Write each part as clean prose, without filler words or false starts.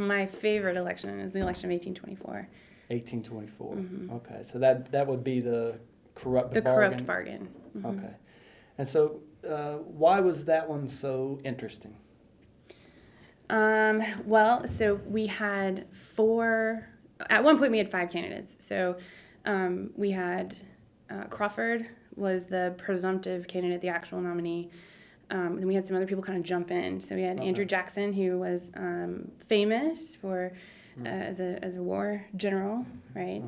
my favorite election is the election of 1824. 1824. Okay, so that would be the corrupt bargain. Corrupt bargain. Okay, and so why was that one so interesting? Well, so we had at one point we had 5 candidates. So we had Crawford was the presumptive candidate, the actual nominee. Then we had some other people kind of jump in. So we had Andrew Jackson, who was famous for as a war general, right?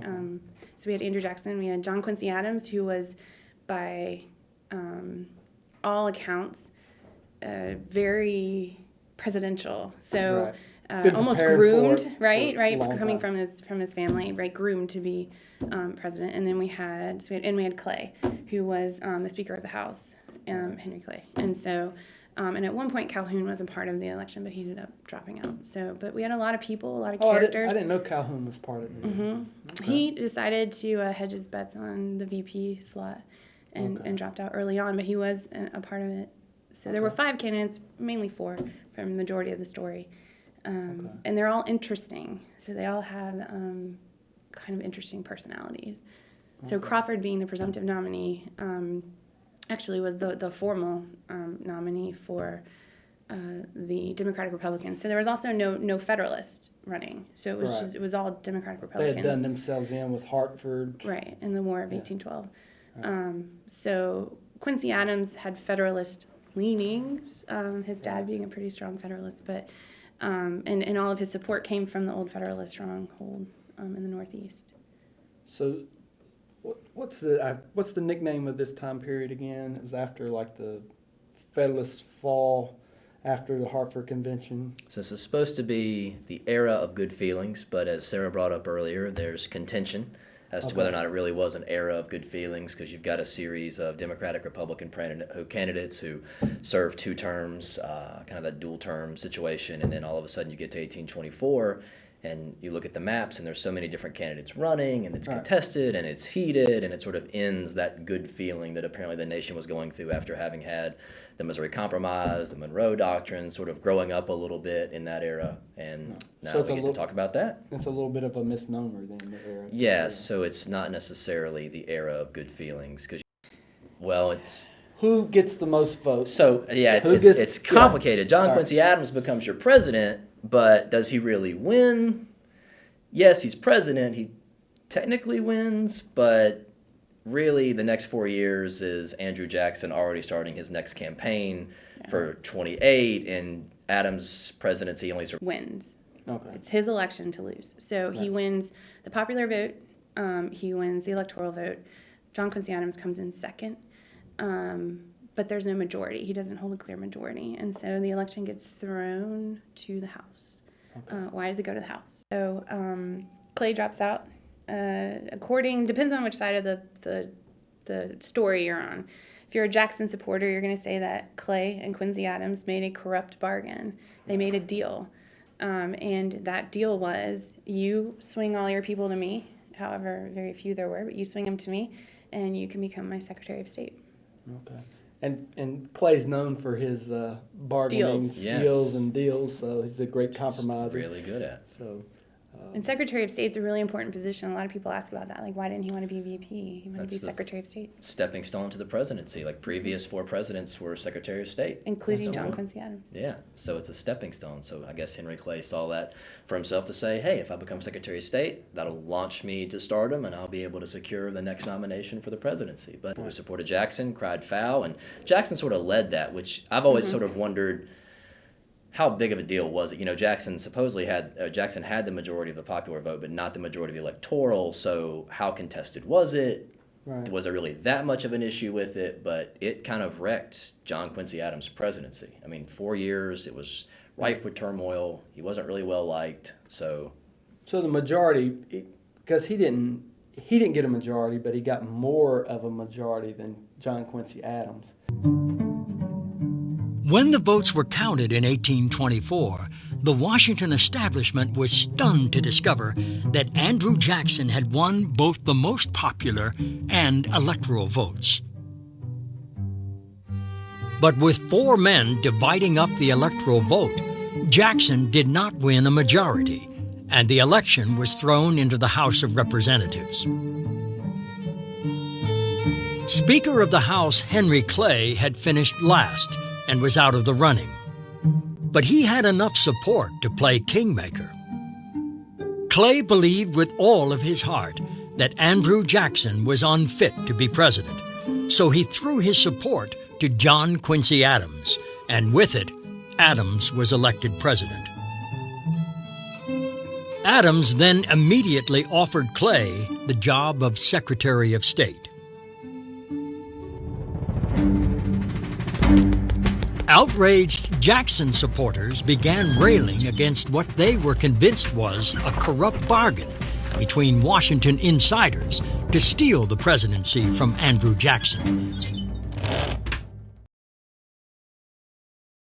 So we had Andrew Jackson. We had John Quincy Adams, who was by all accounts very presidential. So almost groomed, right? Coming from his family, right? Groomed to be president. And then we had Clay, who was the Speaker of the House, Henry Clay. And so, and at one point Calhoun was a part of the election, but he ended up dropping out. So, but we had a lot of people, a lot of characters. I didn't know Calhoun was part of it. Okay. He decided to hedge his bets on the VP slot and dropped out early on, but he was a part of it. So there were 5 candidates, mainly 4 from the majority of the story. And they're all interesting. So they all have kind of interesting personalities. So Crawford, being the presumptive nominee, actually was the formal nominee for the Democratic Republicans. So there was also no Federalist running. So it was it was all Democratic Republicans. They had done themselves in with Hartford. Right, in the War of 1812. Right. So Quincy Adams had Federalist leanings, his dad being a pretty strong Federalist, but and all of his support came from the old Federalist stronghold in the Northeast. So what's the nickname of this time period again? It was after like the Federalist fall, after the Hartford Convention. So this is supposed to be the era of good feelings, but as Sarah brought up earlier, there's contention as to whether or not it really was an era of good feelings, because you've got a series of Democratic Republican candidates who served 2 terms, kind of that dual term situation, and then all of a sudden you get to 1824 and you look at the maps and there's so many different candidates running, and it's contested and it's heated, and it sort of ends that good feeling that apparently the nation was going through after having had the Missouri Compromise, the Monroe Doctrine, sort of growing up a little bit in that era, and now we get to talk about that. It's a little bit of a misnomer then, the era. Yes, so it's not necessarily the era of good feelings, because, well, it's... Who gets the most votes? So, yeah, it's complicated. John Quincy Adams becomes your president, but does he really win? Yes, he's president. He technically wins, but really the next 4 years is Andrew Jackson already starting his next campaign for 28, and Adams' presidency only wins. Okay. It's his election to lose. So he wins the popular vote. He wins the electoral vote. John Quincy Adams comes in second. But there's no majority. He doesn't hold a clear majority. And so the election gets thrown to the House. Okay. Why does it go to the House? So Clay drops out. Depends on which side of the story you're on. If you're a Jackson supporter, you're going to say that Clay and Quincy Adams made a corrupt bargain. They made a deal. And that deal was, you swing all your people to me, however very few there were, but you swing them to me, and you can become my Secretary of State. Okay. And Clay's known for his bargaining skills and deals, so he's a great compromiser. Really good at. So, and Secretary of State's a really important position. A lot of people ask about that. Like, why didn't he want to be VP? He wanted to be Secretary of State. Stepping stone to the presidency. Like, previous 4 presidents were Secretary of State. Including John Quincy Adams. Yeah, so it's a stepping stone. So I guess Henry Clay saw that for himself to say, hey, if I become Secretary of State, that'll launch me to stardom, and I'll be able to secure the next nomination for the presidency. But who supported Jackson cried foul, and Jackson sort of led that, which I've always sort of wondered, how big of a deal was it? You know, Jackson had the majority of the popular vote, but not the majority of the electoral. So how contested was it? Right. Was there really that much of an issue with it? But it kind of wrecked John Quincy Adams' presidency. I mean, 4 years, it was rife with turmoil. He wasn't really well liked. So the majority, because he didn't get a majority, but he got more of a majority than John Quincy Adams. When the votes were counted in 1824, the Washington establishment was stunned to discover that Andrew Jackson had won both the most popular and electoral votes. But with 4 men dividing up the electoral vote, Jackson did not win a majority, and the election was thrown into the House of Representatives. Speaker of the House Henry Clay had finished last and was out of the running, but he had enough support to play kingmaker. Clay believed with all of his heart that Andrew Jackson was unfit to be president, so he threw his support to John Quincy Adams, and with it, Adams was elected president. Adams then immediately offered Clay the job of Secretary of State. Outraged Jackson supporters began railing against what they were convinced was a corrupt bargain between Washington insiders to steal the presidency from Andrew Jackson.